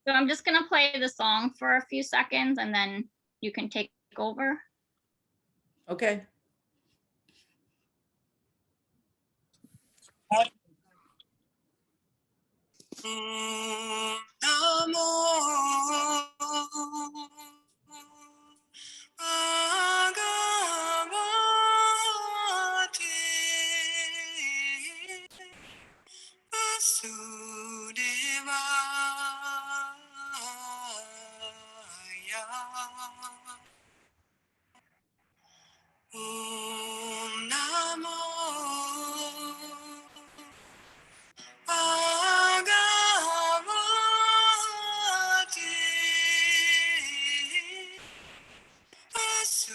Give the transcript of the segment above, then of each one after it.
So I'm just gonna play the song for a few seconds and then you can take over. Okay. Namo Bhagavate Vasudevaya. Om Namo Bhagavate Vasudevaya.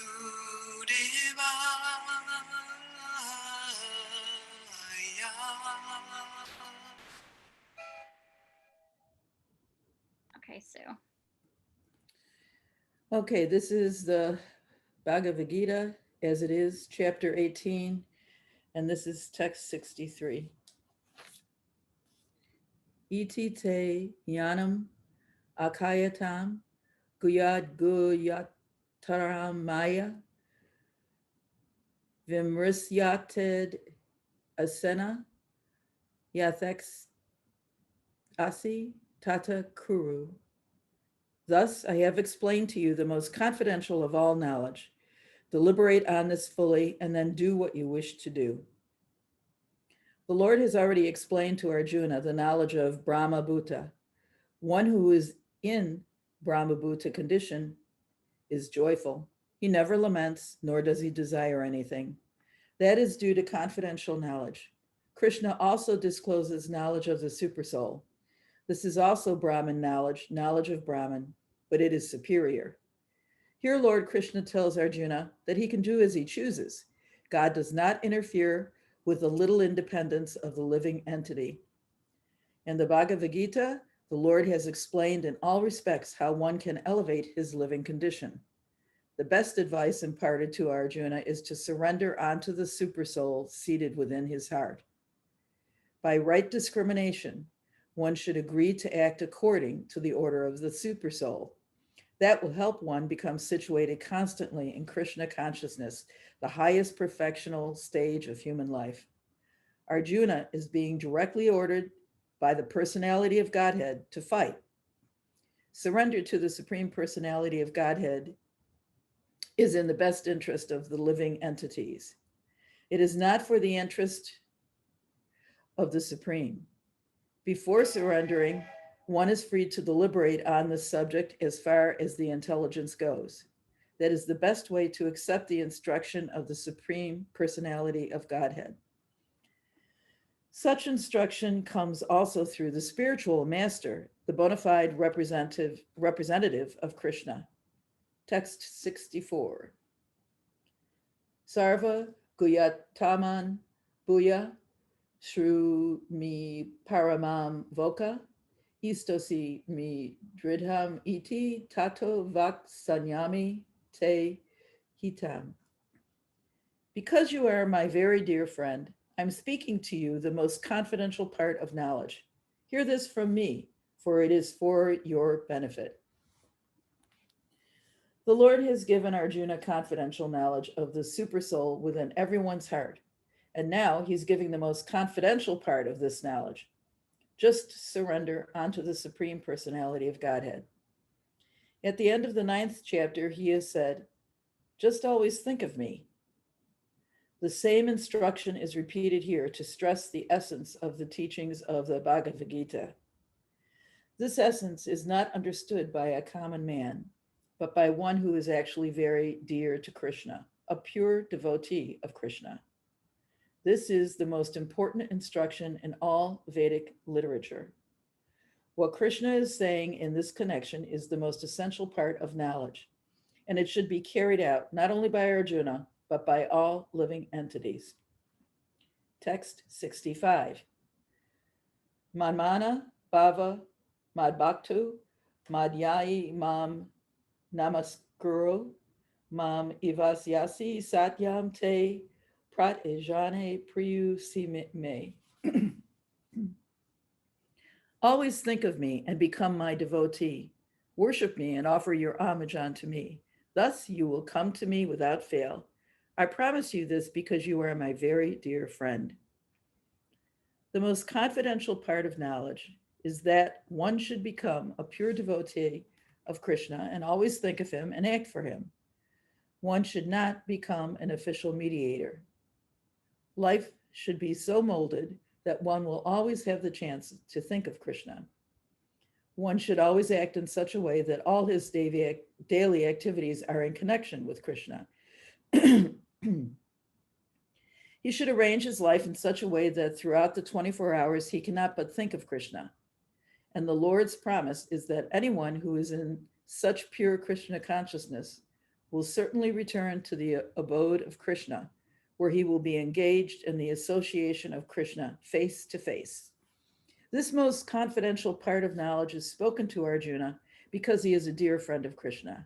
Okay, Sue. Okay, this is the Bhagavad Gita as it is, chapter 18, and this is text 63. Iti te yanam akayatam guyad guyataram maya vimrisyated asena yathex asi tata kuru. Thus I have explained to you the most confidential of all knowledge. Deliberate on this fully and then do what you wish to do. The Lord has already explained to Arjuna the knowledge of Brahma Bhuta. One who is in Brahma Bhuta condition is joyful. He never laments, nor does he desire anything. That is due to confidential knowledge. Krishna also discloses knowledge of the Supersoul. This is also Brahman knowledge, knowledge of Brahman, but it is superior. Here, Lord Krishna tells Arjuna that he can do as he chooses. God does not interfere with the little independence of the living entity. In the Bhagavad Gita, the Lord has explained in all respects how one can elevate his living condition. The best advice imparted to Arjuna is to surrender onto the Supersoul seated within his heart. By right discrimination, one should agree to act according to the order of the Supersoul. That will help one become situated constantly in Krishna consciousness, the highest perfectional stage of human life. Arjuna is being directly ordered by the personality of Godhead to fight. Surrender to the Supreme Personality of Godhead is in the best interest of the living entities. It is not for the interest of the Supreme. Before surrendering, one is free to deliberate on this subject as far as the intelligence goes. That is the best way to accept the instruction of the Supreme Personality of Godhead. Such instruction comes also through the spiritual master, the bona fide representative of Krishna. Text 64. Sarva Guyataman Bhuya Shru mi paramam voka istosi mi dridham iti tato vaksanyami te hitam. Because you are my very dear friend, I'm speaking to you the most confidential part of knowledge. Hear this from me, for it is for your benefit. The Lord has given Arjuna confidential knowledge of the Supersoul within everyone's heart. And now he's giving the most confidential part of this knowledge. Just surrender onto the Supreme Personality of Godhead. At the end of the 9th chapter, he has said, just always think of me. The same instruction is repeated here to stress the essence of the teachings of the Bhagavad Gita. This essence is not understood by a common man, but by one who is actually very dear to Krishna, a pure devotee of Krishna. This is the most important instruction in all Vedic literature. What Krishna is saying in this connection is the most essential part of knowledge, and it should be carried out not only by Arjuna, but by all living entities. Text 65. Manmana bhava madbhaktu madhyai mam namaskuru mam ivasyasi satyam te prat ejane priyu me. Always think of me and become my devotee. Worship me and offer your homage unto me. Thus you will come to me without fail. I promise you this because you are my very dear friend. The most confidential part of knowledge is that one should become a pure devotee of Krishna and always think of him and act for him. One should not become an official mediator. Life should be so molded that one will always have the chance to think of Krishna. One should always act in such a way that all his daily activities are in connection with Krishna. He should arrange his life in such a way that throughout the 24 hours he cannot but think of Krishna. And the Lord's promise is that anyone who is in such pure Krishna consciousness will certainly return to the abode of Krishna, where he will be engaged in the association of Krishna face to face. This most confidential part of knowledge is spoken to Arjuna because he is a dear friend of Krishna.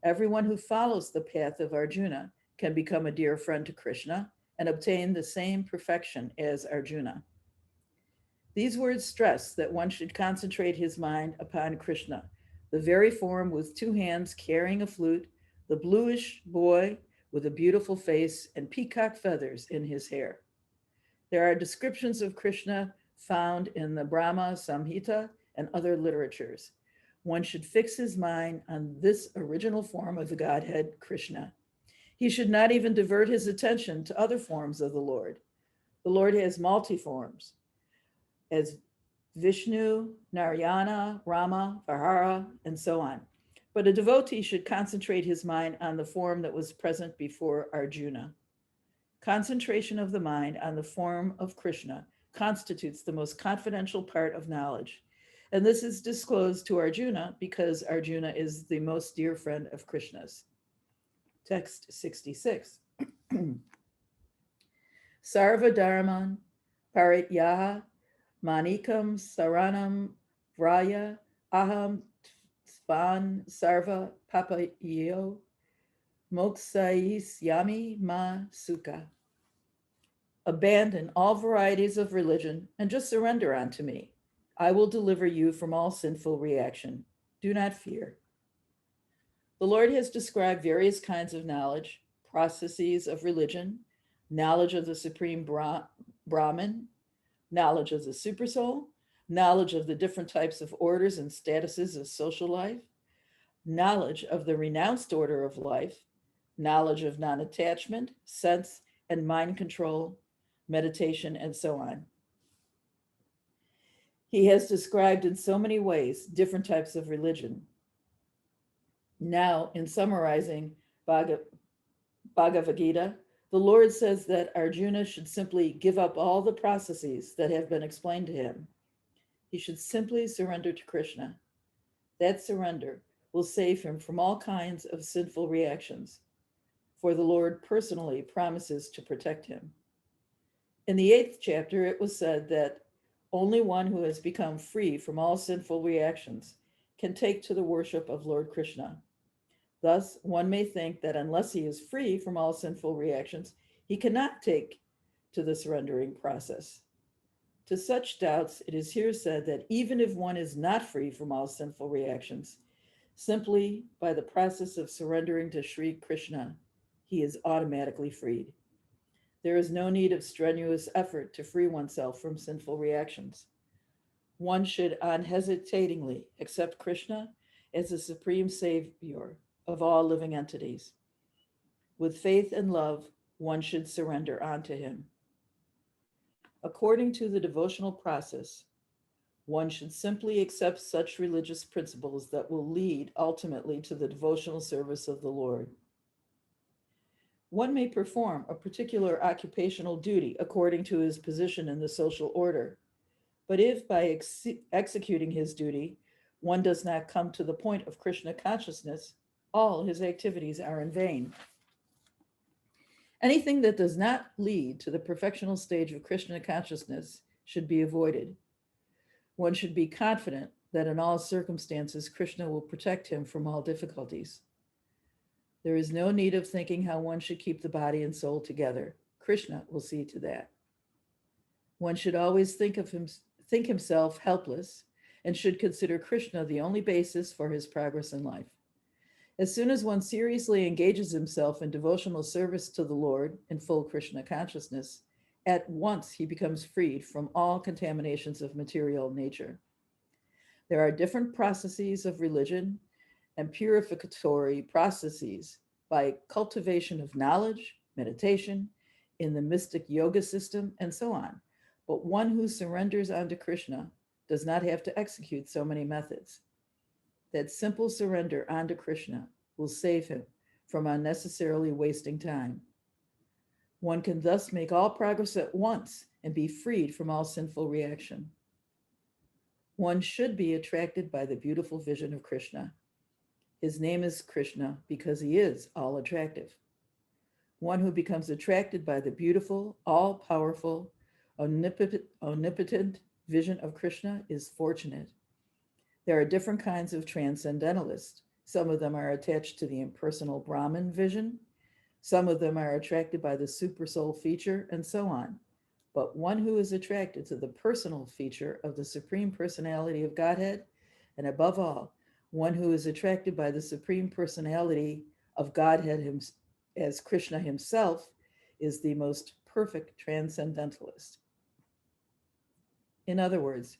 Everyone who follows the path of Arjuna can become a dear friend to Krishna and obtain the same perfection as Arjuna. These words stress that one should concentrate his mind upon Krishna, the very form with two hands carrying a flute, the bluish boy with a beautiful face and peacock feathers in his hair. There are descriptions of Krishna found in the Brahma Samhita and other literatures. One should fix his mind on this original form of the Godhead, Krishna. He should not even divert his attention to other forms of the Lord. The Lord has multi-forms, as Vishnu, Narayana, Rama, Vahara, and so on. But a devotee should concentrate his mind on the form that was present before Arjuna. Concentration of the mind on the form of Krishna constitutes the most confidential part of knowledge. And this is disclosed to Arjuna because Arjuna is the most dear friend of Krishna's. Text 66. Sarva dharman parityaha manikam saranam vraya aham svan sarva papayo moksais yami ma sukha. Abandon all varieties of religion and just surrender unto me. I will deliver you from all sinful reaction. Do not fear. The Lord has described various kinds of knowledge, processes of religion, knowledge of the Supreme Brahman, knowledge of the Supersoul, knowledge of the different types of orders and statuses of social life, knowledge of the renounced order of life, knowledge of non-attachment, sense and mind control, meditation, and so on. He has described in so many ways different types of religion. Now, in summarizing Bhagavad Gita, the Lord says that Arjuna should simply give up all the processes that have been explained to him. He should simply surrender to Krishna. That surrender will save him from all kinds of sinful reactions, for the Lord personally promises to protect him. In the 8th chapter, it was said that only one who has become free from all sinful reactions can take to the worship of Lord Krishna. Thus, one may think that unless he is free from all sinful reactions, he cannot take to the surrendering process. To such doubts, it is here said that even if one is not free from all sinful reactions, simply by the process of surrendering to Sri Krishna, he is automatically freed. There is no need of strenuous effort to free oneself from sinful reactions. One should unhesitatingly accept Krishna as the supreme savior of all living entities. With faith and love, one should surrender unto him. According to the devotional process, one should simply accept such religious principles that will lead ultimately to the devotional service of the Lord. One may perform a particular occupational duty according to his position in the social order, but if by executing his duty, one does not come to the point of Krishna consciousness, all his activities are in vain. Anything that does not lead to the perfectional stage of Krishna consciousness should be avoided. One should be confident that in all circumstances, Krishna will protect him from all difficulties. There is no need of thinking how one should keep the body and soul together. Krishna will see to that. One should always think think himself helpless and should consider Krishna the only basis for his progress in life. As soon as one seriously engages himself in devotional service to the Lord in full Krishna consciousness, at once he becomes freed from all contaminations of material nature. There are different processes of religion and purificatory processes by cultivation of knowledge, meditation, in the mystic yoga system, and so on. But one who surrenders unto Krishna does not have to execute so many methods. That simple surrender unto Krishna will save him from unnecessarily wasting time. One can thus make all progress at once and be freed from all sinful reaction. One should be attracted by the beautiful vision of Krishna. His name is Krishna because he is all attractive. One who becomes attracted by the beautiful, all-powerful, omnipotent vision of Krishna is fortunate. There are different kinds of transcendentalists. Some of them are attached to the impersonal Brahman vision. Some of them are attracted by the supersoul feature, and so on. But one who is attracted to the personal feature of the Supreme Personality of Godhead, and above all, one who is attracted by the Supreme Personality of Godhead as Krishna himself, is the most perfect transcendentalist. In other words,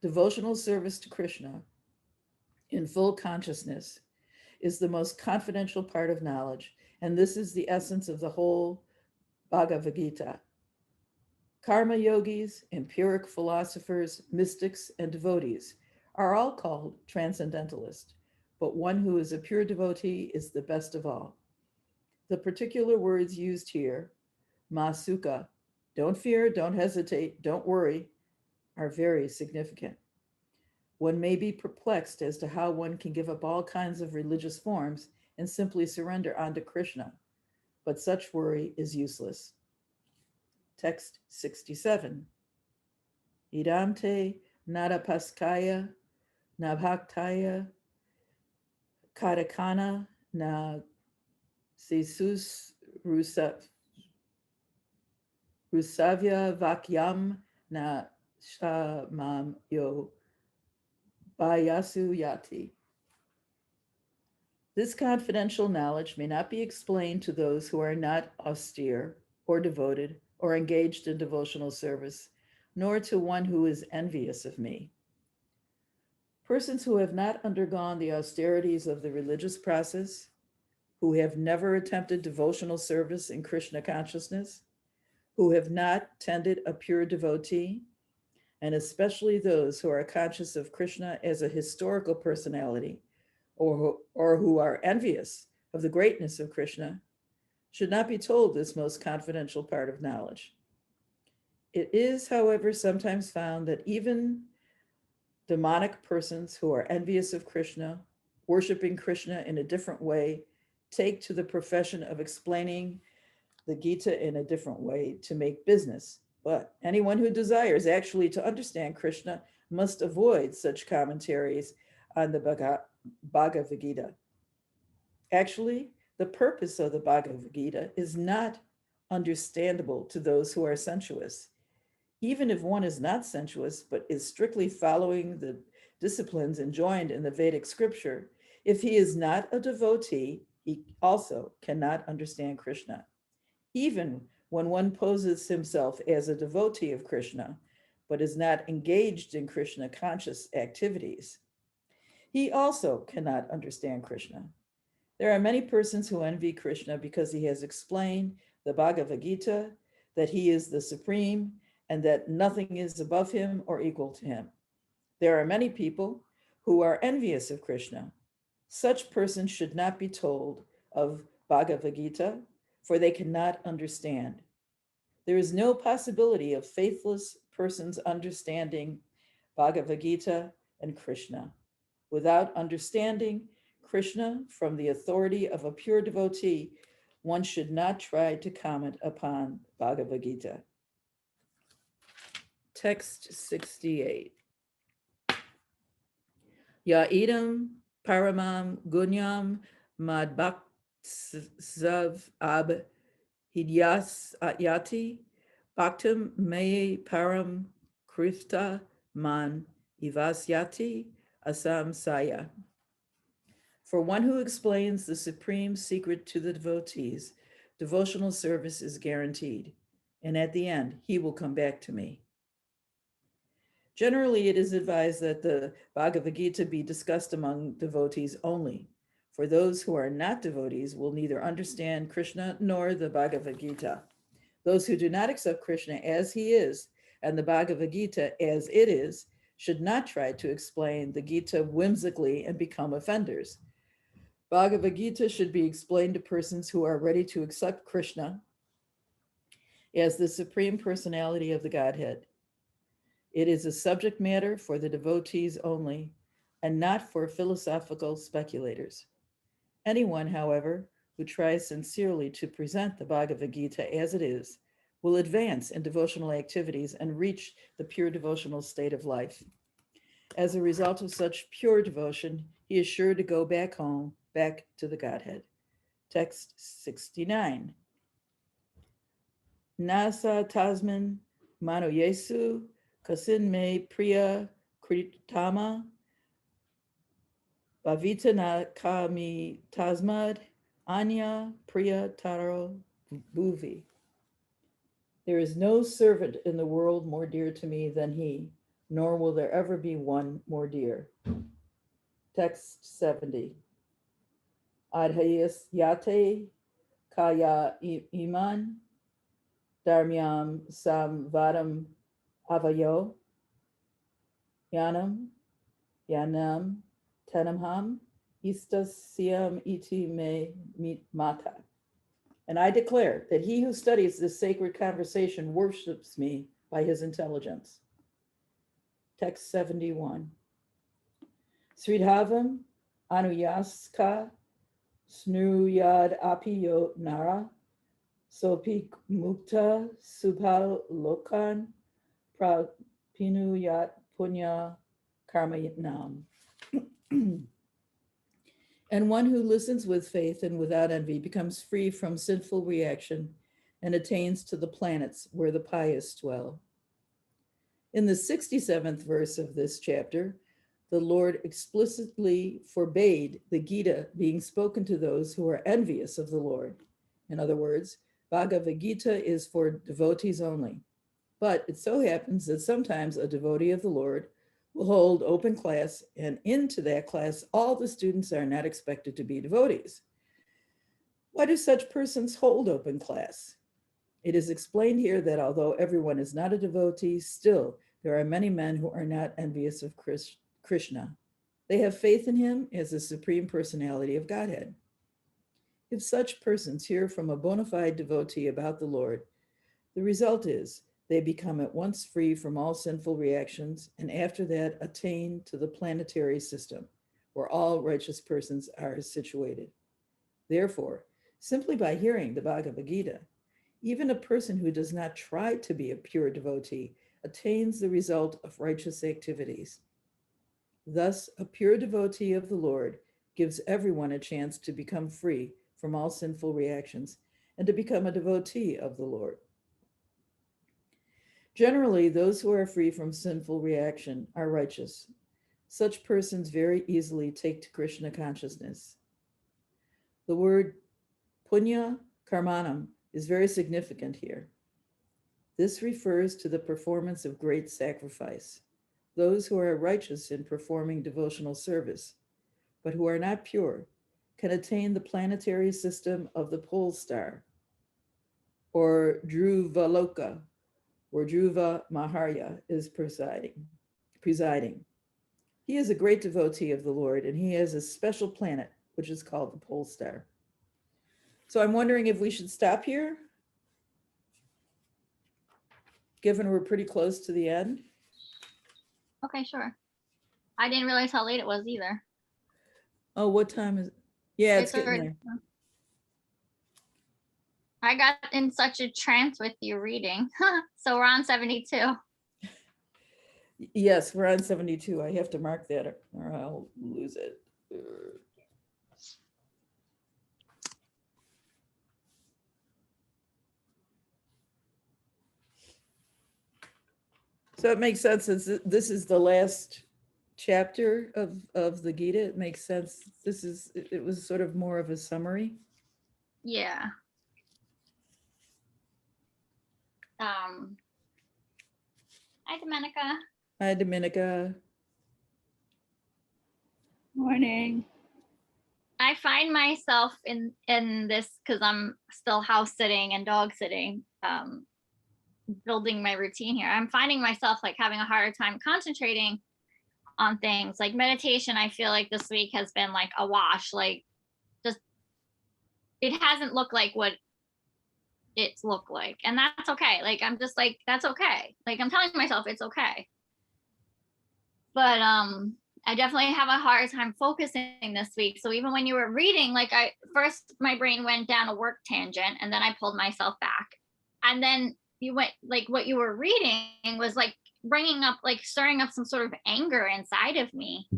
devotional service to Krishna in full consciousness is the most confidential part of knowledge, and this is the essence of the whole Bhagavad Gita. Karma yogis, empiric philosophers, mystics, and devotees are all called transcendentalists, but one who is a pure devotee is the best of all. The particular words used here, ma sukha, don't fear, don't hesitate, don't worry, are very significant. One may be perplexed as to how one can give up all kinds of religious forms and simply surrender unto Krishna, but such worry is useless. Text 67. Idante nadapaskaya nabhaktaya katakana na sisus rusavya vakyam na shamam yo bayasu yati. This confidential knowledge may not be explained to those who are not austere or devoted or engaged in devotional service, nor to one who is envious of me. Persons who have not undergone the austerities of the religious process, who have never attempted devotional service in Krishna consciousness, who have not tended a pure devotee, and especially those who are conscious of Krishna as a historical personality, or who are envious of the greatness of Krishna, should not be told this most confidential part of knowledge. It is, however, sometimes found that even demonic persons who are envious of Krishna, worshiping Krishna in a different way, take to the profession of explaining the Gita in a different way to make business. But anyone who desires actually to understand Krishna must avoid such commentaries on the Bhagavad Gita. Actually, the purpose of the Bhagavad Gita is not understandable to those who are sensuous. Even if one is not sensuous, but is strictly following the disciplines enjoined in the Vedic scripture, if he is not a devotee, he also cannot understand Krishna. Even when one poses himself as a devotee of Krishna, but is not engaged in Krishna conscious activities, he also cannot understand Krishna. There are many persons who envy Krishna because he has explained the Bhagavad Gita, that he is the supreme, and that nothing is above him or equal to him. There are many people who are envious of Krishna. Such persons should not be told of Bhagavad Gita, for they cannot understand. There is no possibility of faithless persons understanding Bhagavad Gita and Krishna. Without understanding Krishna from the authority of a pure devotee, one should not try to comment upon Bhagavad Gita. Text 68. Ya idam paramam gunyam madbhaktsav ab hidyas yati bhaktam me param krifta man ivasyati asam saya. For one who explains the supreme secret to the devotees, devotional service is guaranteed, and at the end, he will come back to me. Generally, it is advised that the Bhagavad Gita be discussed among devotees only, for those who are not devotees will neither understand Krishna nor the Bhagavad Gita. Those who do not accept Krishna as he is and the Bhagavad Gita as it is should not try to explain the Gita whimsically and become offenders. Bhagavad Gita should be explained to persons who are ready to accept Krishna as the supreme personality of the Godhead. It is a subject matter for the devotees only and not for philosophical speculators. Anyone, however, who tries sincerely to present the Bhagavad Gita as it is will advance in devotional activities and reach the pure devotional state of life. As a result of such pure devotion, he is sure to go back home, back to the Godhead. Text 69. Nasa tasman mano yesu kasin me priya kritama bhavita na kami tasmad anya priya taro bhuvi. There is no servant in the world more dear to me than he, nor will there ever be one more dear. Text 70. Adhyas yate kaya iman dharmyam samvadam avayo yanam tenamham istasyam iti me mata. And I declare that he who studies this sacred conversation worships me by his intelligence. Text 71. Sridhavam anuyaska snuyad apiyo nara sopik mukta subhal lokan prapinuyat punya karmayatnam. And one who listens with faith and without envy becomes free from sinful reaction and attains to the planets where the pious dwell. In the 67th verse of this chapter, the Lord explicitly forbade the Gita being spoken to those who are envious of the Lord. In other words, Bhagavad Gita is for devotees only. But it so happens that sometimes a devotee of the Lord will hold open class, and into that class, all the students are not expected to be devotees. Why do such persons hold open class? It is explained here that although everyone is not a devotee, still there are many men who are not envious of Krishna. They have faith in him as the supreme personality of Godhead. If such persons hear from a bona fide devotee about the Lord, the result is they become at once free from all sinful reactions, and after that attain to the planetary system, where all righteous persons are situated. Therefore, simply by hearing the Bhagavad Gita, even a person who does not try to be a pure devotee attains the result of righteous activities. Thus, a pure devotee of the Lord gives everyone a chance to become free from all sinful reactions and to become a devotee of the Lord. Generally, those who are free from sinful reaction are righteous. Such persons very easily take to Krishna consciousness. The word punya karmanam is very significant here. This refers to the performance of great sacrifice. Those who are righteous in performing devotional service, but who are not pure, can attain the planetary system of the pole star, or Dhruvaloka, where Dhruva Maharya is presiding. He is a great devotee of the Lord, and he has a special planet, which is called the pole star. So I'm wondering if we should stop here, given we're pretty close to the end. Okay, sure. I didn't realize how late it was either. Oh, what time is it? Yeah, it's getting already- there. I got in such a trance with you reading. So we're on 72. Yes, we're on 72. I have to mark that or I'll lose it. So it makes sense, since this is the last chapter of the Gita. It makes sense. It was sort of more of a summary. Yeah. Hi, Domenica. Hi, Dominica. Morning. I find myself in this, because I'm still house sitting and dog sitting, building my routine here. I'm finding myself like having a harder time concentrating on things like meditation. I feel like this week has been like a wash, like just it hasn't looked like what it's looked like, and that's okay. Like I'm just like, that's okay. Like I'm telling myself it's okay. But I definitely have a hard time focusing this week. So even when you were reading, like first my brain went down a work tangent, and then I pulled myself back. And then you went, like what you were reading was like bringing up, like stirring up some sort of anger inside of me.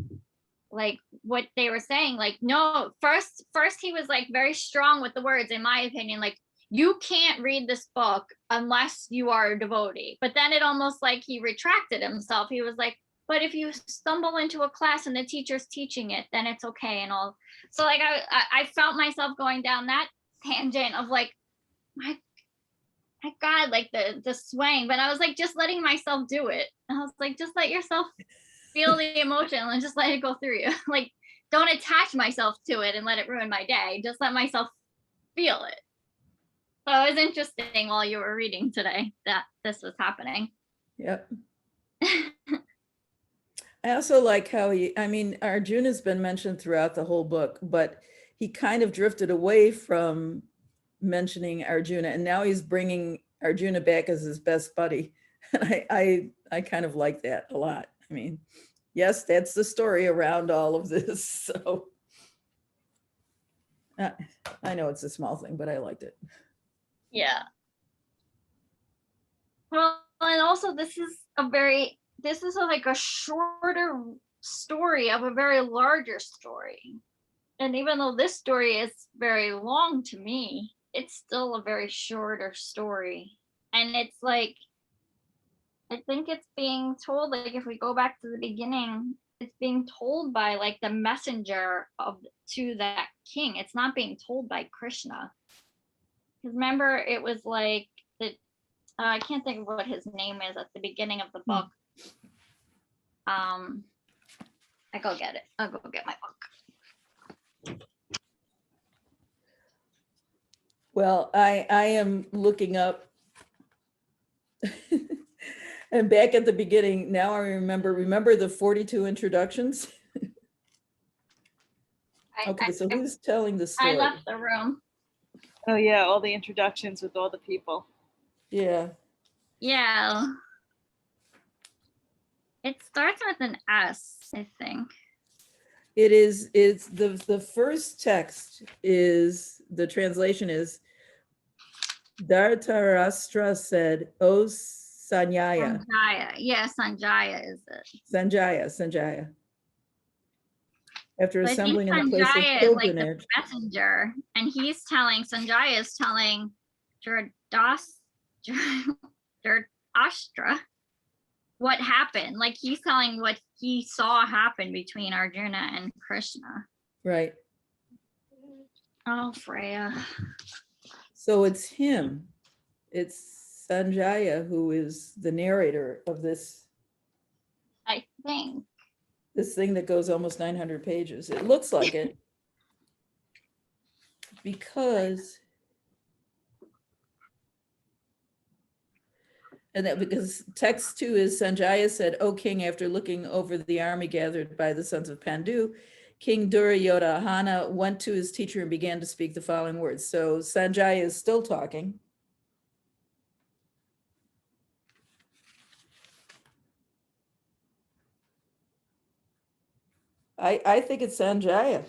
Like what they were saying, like, no, first he was like very strong with the words, in my opinion, like, you can't read this book unless you are a devotee. But then it almost like he retracted himself. He was like, but if you stumble into a class and the teacher's teaching it, then it's okay and all. So like I felt myself going down that tangent of like, my God, like the swaying. But I was like, just letting myself do it. And I was like, just let yourself feel the emotion and just let it go through you. Like, don't attach myself to it and let it ruin my day. Just let myself feel it. So it was interesting while you were reading today that this was happening. Yep. I also like how Arjuna's been mentioned throughout the whole book, but he kind of drifted away from mentioning Arjuna, and now he's bringing Arjuna back as his best buddy. And I kind of like that a lot. I mean, yes, that's the story around all of this. So I know it's a small thing, but I liked it. Yeah. Well, and also this is like a shorter story of a very larger story. And even though this story is very long to me, it's still a very shorter story. And it's like, I think it's being told, like if we go back to the beginning, it's being told by like the messenger to that king. It's not being told by Krishna. Because remember, it was like I can't think of what his name is at the beginning of the book. I go get it. I'll go get my book. Well, I am looking up and back at the beginning. Now I remember the 42 introductions. Okay, so who's telling the story? I left the room. Oh yeah, all the introductions with all the people. Yeah. Yeah. It starts with an S, I think. It's the first text is, the translation is, Dhritarashtra said, "O Sanjaya." Sanjaya. Yeah, Sanjaya is it. Sanjaya. After But I think assembling in the place of Sanjaya is like the pilgrimage. messenger, and Sanjaya is telling Dhritarashtra what happened. Like he's telling what he saw happen between Arjuna and Krishna. Right. Oh, Freya. So it's him. It's Sanjaya who is the narrator of this I think. thing that goes almost 900 pages. It looks like it because text 2 is, Sanjaya said, "O king, after looking over the army gathered by the sons of Pandu, King Duryodhana went to his teacher and began to speak the following words." So Sanjaya is still talking. I think it's Sanjaya.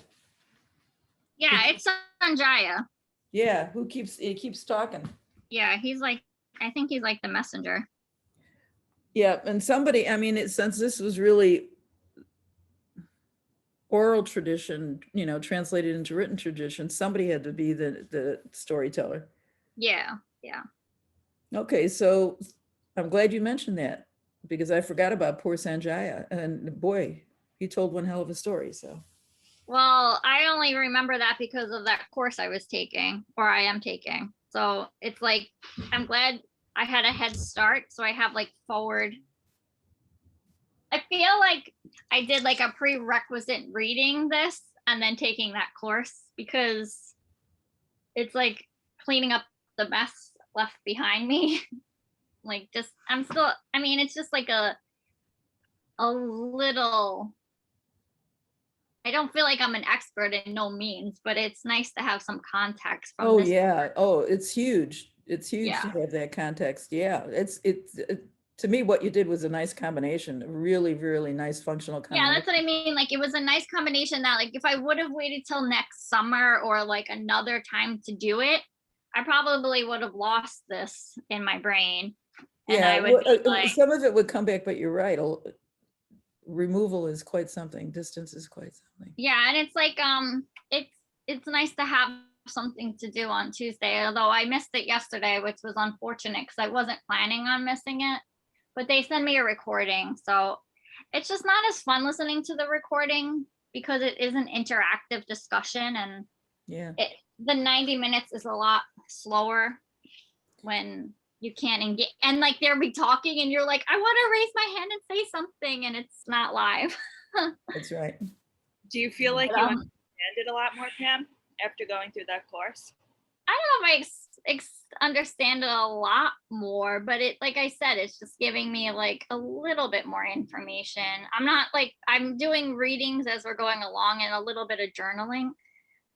Yeah, it's Sanjaya. Yeah, he keeps talking. Yeah, I think he's like the messenger. Yeah, and somebody, since this was really oral tradition, translated into written tradition, somebody had to be the storyteller. Yeah. Okay, so I'm glad you mentioned that. because I forgot about poor Sanjaya, and boy, he told one hell of a story. So Well, I only remember that because of that course I was taking, or I am taking. So it's like, I'm glad I had a head start. So I have like forward. I feel like I did like a prerequisite reading this and then taking that course, because it's like cleaning up the mess left behind me. Like, just, I'm still, I mean, it's just like a little, I don't feel like I'm an expert in no means, but it's nice to have some context from oh this. yeah, oh, it's huge. It's huge Yeah. to have that context. Yeah, to me, what you did was a nice combination, a really, really nice functional Yeah, combination. that's what I mean. Like, it was a nice combination that, like, if I would have waited till next summer or like another time to do it, I probably would have lost this in my brain. And Yeah, I would be like, some of it would come back, but you're right. Removal is quite something. Distance is quite something. yeah, and it's like, it's nice to have something to do on Tuesday, although I missed it yesterday, which was unfortunate because I wasn't planning on missing it. But they send me a recording, so it's just not as fun listening to the recording because it is an interactive discussion, and Yeah. the 90 minutes is a lot slower when you can't engage, and like they'll be talking and you're like, I want to raise my hand and say something, and it's not live. That's right. Do you feel like But, you understand it a lot more, Pam, after going through that course? I don't know if I understand it a lot more, but it, like I said, it's just giving me like a little bit more information. I'm not like, I'm doing readings as we're going along and a little bit of journaling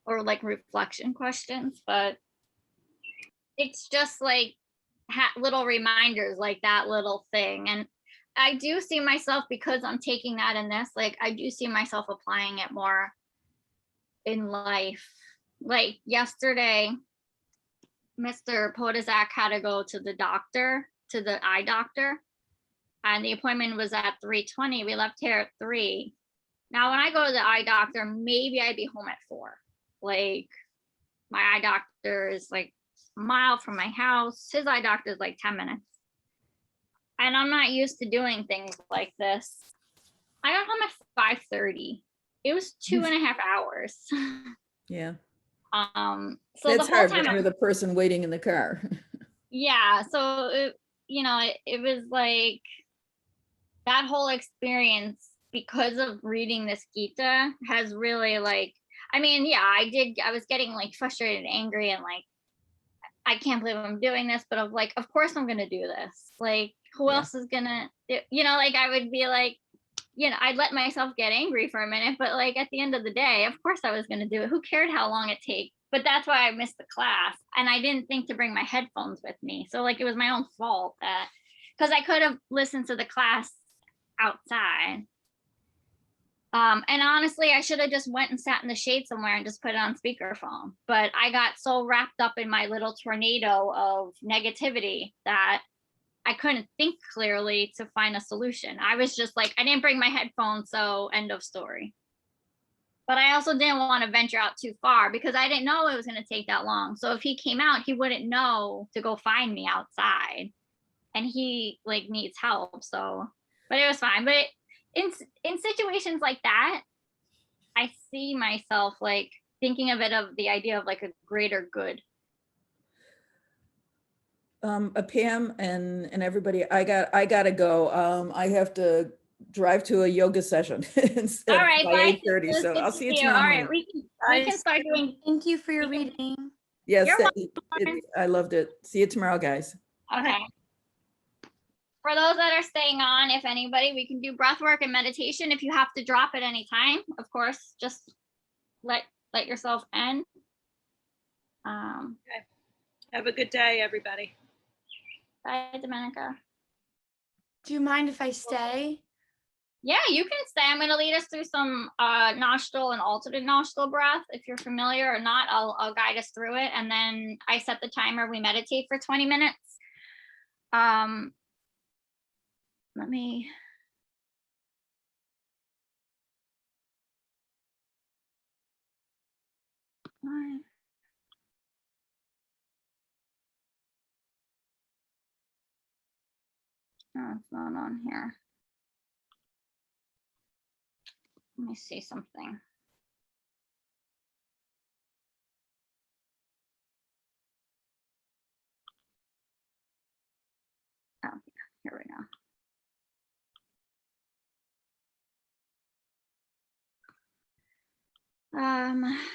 or like reflection questions, but it's just like little reminders, like that little thing. And I do see myself, because I'm taking that in this, like I do see myself applying it more in life. Like yesterday, Mr. Podizak had to go to the doctor, to the eye doctor, and the appointment was at 3:20. We left here at 3. Now, when I go to the eye doctor, maybe I'd be home at 4. Like, my eye doctor is like a mile from my house. His eye doctor is like 10 minutes. And I'm not used to doing things like this. I got home at 5:30. It was 2.5 hours. Yeah. So That's the whole hard time when you're the person waiting in the car. yeah, so it was like that whole experience, because of reading this Gita, has really like, I mean, yeah, I was getting like frustrated and angry and like, I can't believe I'm doing this, but of like, of course I'm gonna do this. Like, who Yeah. else is gonna like, I would be like, I'd let myself get angry for a minute, but like at the end of the day, of course I was gonna do it. Who cared how long it takes? But that's why I missed the class, and I didn't think to bring my headphones with me. So like, it was my own fault that, because I could have listened to the class outside. And honestly, I should have just went and sat in the shade somewhere and just put it on speakerphone. But I got so wrapped up in my little tornado of negativity that I couldn't think clearly to find a solution. I was just like, I didn't bring my headphones, so end of story. But I also didn't want to venture out too far because I didn't know it was going to take that long. So if he came out, he wouldn't know to go find me outside, and he like needs help. So, but it was fine. But in situations like that, I see myself like thinking of it, of the idea of like a greater good. Pam and everybody, I gotta go. I have to drive to a yoga session All right, by bye. 8:30. So I'll see you tomorrow All right, morning. we can start doing. Thank you for your We can- reading. Yes, You're I loved it. See you tomorrow, guys. Okay. For those that are staying on, if anybody, we can do breath work and meditation. If you have to drop at any time, of course, just let yourself end. Have a good day, everybody. Bye, Domenica. Do you mind if I stay? Yeah, you can stay. I'm going to lead us through some nostril and alternate nostril breath. If you're familiar or not, I'll guide us through it. And then I set the timer. We meditate for 20 minutes. Let me. No, it's not on here. Let me see something. Oh, yeah, here we go.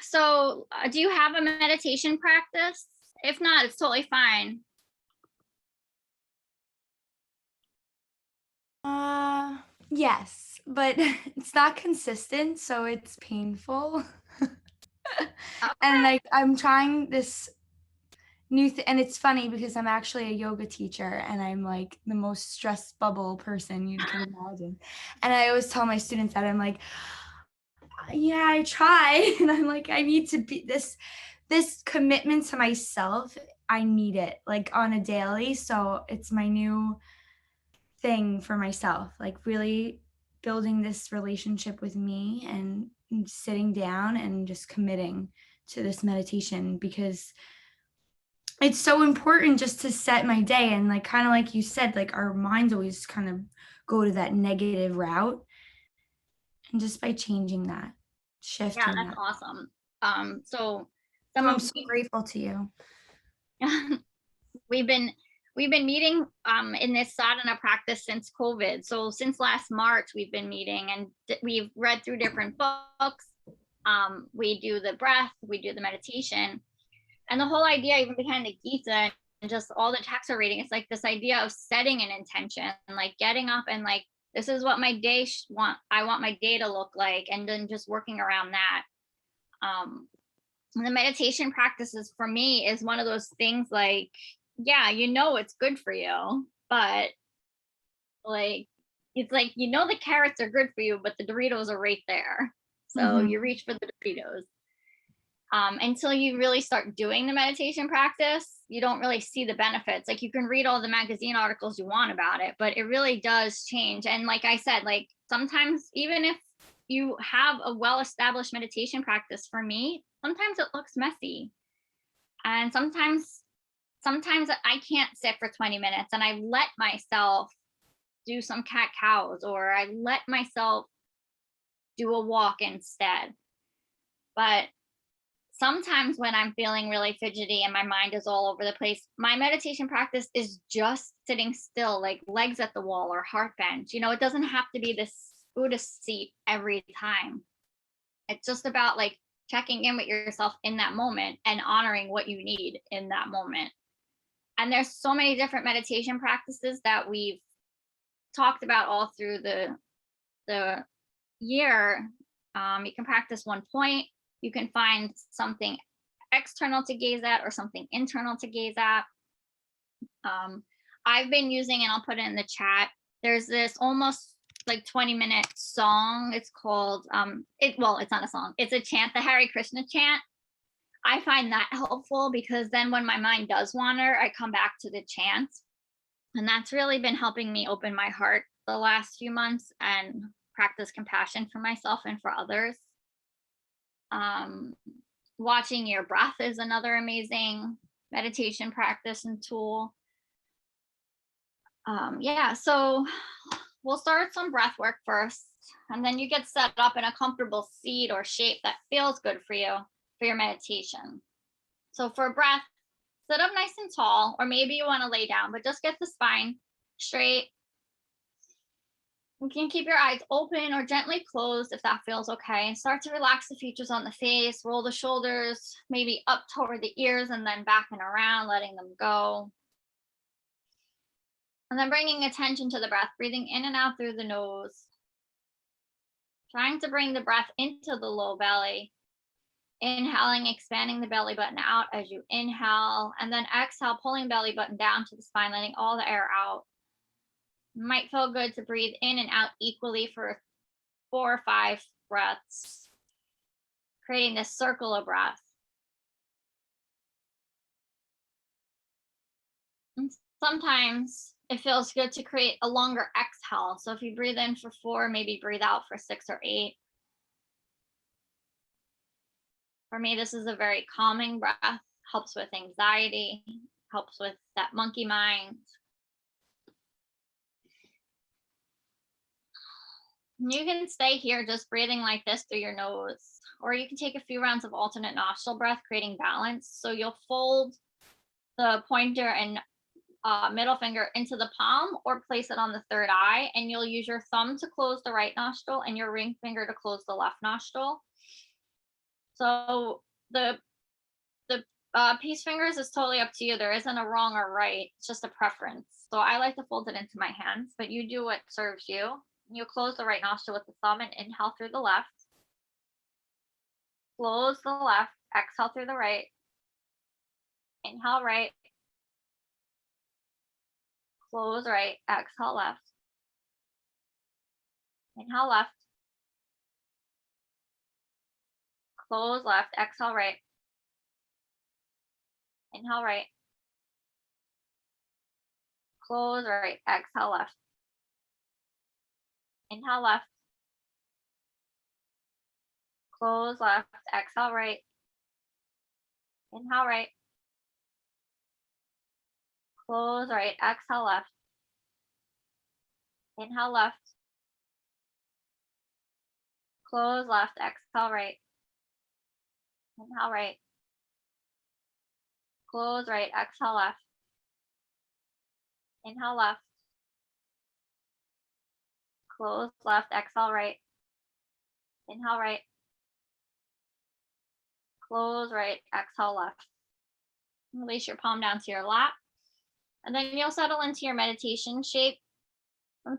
So do you have a meditation practice? If not, it's totally fine. Yes, but it's not consistent, so it's painful. And like I'm trying this new and it's funny because I'm actually a yoga teacher and I'm like the most stressed bubble person you can imagine. And I always tell my students that I'm like, yeah, I try. And I'm like, I need to be this commitment to myself. I need it like on a daily. So it's my new thing for myself, like really building this relationship with me and sitting down and just committing to this meditation because it's so important just to set my day. And like kind of like you said, like our minds always kind of go to that negative route, and just by changing that, Yeah, shifting that's that. awesome. So So some I'm of so grateful to you. we've been meeting in this sadhana practice since COVID. So since last March, we've been meeting and we've read through different books. We do the breath, we do the meditation, and the whole idea even behind the Gita and just all the texts we're reading, it's like this idea of setting an intention, like getting up and like, this is what my day I want my day to look like, and then just working around that. The meditation practices for me is one of those things like, yeah, you know it's good for you, but like it's like, you know, the carrots are good for you, but the Doritos are right there. So you reach for the Doritos. Until you really start doing the meditation practice, you don't really see the benefits. Like you can read all the magazine articles you want about it, but it really does change. And like I said, like sometimes even if you have a well-established meditation practice, for me, sometimes it looks messy. And sometimes I can't sit for 20 minutes and I let myself do some cat cows, or I let myself do a walk instead. But sometimes when I'm feeling really fidgety and my mind is all over the place, my meditation practice is just sitting still, like legs at the wall or heart bend. You know, it doesn't have to be this Buddhist seat every time. It's just about like checking in with yourself in that moment and honoring what you need in that moment. And there's so many different meditation practices that we've talked about all through the year. You can practice one point. You can find something external to gaze at or something internal to gaze at. I've been using, and I'll put it in the chat, there's this almost like 20-minute song. It's called, it's not a song, it's a chant, the Hare Krishna chant. I find that helpful because then when my mind does wander, I come back to the chant. And that's really been helping me open my heart the last few months and practice compassion for myself and for others. Watching your breath is another amazing meditation practice and tool. Yeah, so we'll start some breath work first, and then you get set up in a comfortable seat or shape that feels good for you for your meditation. So for breath, sit up nice and tall, or maybe you want to lay down, but just get the spine straight. You can keep your eyes open or gently closed if that feels okay. And start to relax the features on the face, roll the shoulders, maybe up toward the ears and then back and around, letting them go. And then bringing attention to the breath, breathing in and out through the nose. Trying to bring the breath into the low belly. Inhaling, expanding the belly button out as you inhale, and then exhale, pulling belly button down to the spine, letting all the air out. It might feel good to breathe in and out equally for 4 or 5 breaths, creating this circle of breath. And sometimes it feels good to create a longer exhale. So if you breathe in for 4, maybe breathe out for 6 or 8. For me, this is a very calming breath, helps with anxiety, helps with that monkey mind. You can stay here just breathing like this through your nose, or you can take a few rounds of alternate nostril breath, creating balance. So you'll fold the pointer and middle finger into the palm or place it on the third eye, and you'll use your thumb to close the right nostril and your ring finger to close the left nostril. So the peace fingers is totally up to you. There isn't a wrong or right. It's just a preference. So I like to fold it into my hands, but you do what serves you. You close the right nostril with the thumb and inhale through the left. Close the left. Exhale through the right. Inhale right. Close right. Exhale left. Inhale left. Close left. Exhale right. Inhale right. Close right. Exhale left. Inhale left. Close left. Exhale right. Inhale right. Close right. Exhale left. Inhale left. Close left. Exhale right. Inhale right. Close right. Exhale left. Inhale left. Close left. Exhale right. Inhale right. Close right. Exhale left. Release your palm down to your lap. And then you'll settle into your meditation shape.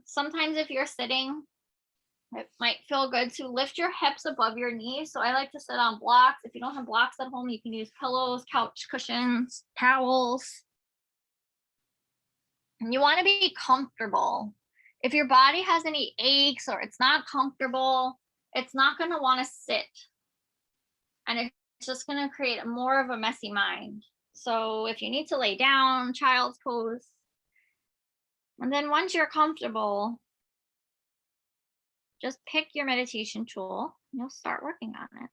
Sometimes if you're sitting, it might feel good to lift your hips above your knees. So I like to sit on blocks. If you don't have blocks at home, you can use pillows, couch cushions, towels. And you want to be comfortable. If your body has any aches or it's not comfortable, it's not going to want to sit. And it's just going to create more of a messy mind. So if you need to lay down, child's pose. And then once you're comfortable, just pick your meditation tool and you'll start working on it.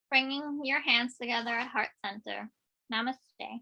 bringing your hands together at heart center. Namaste.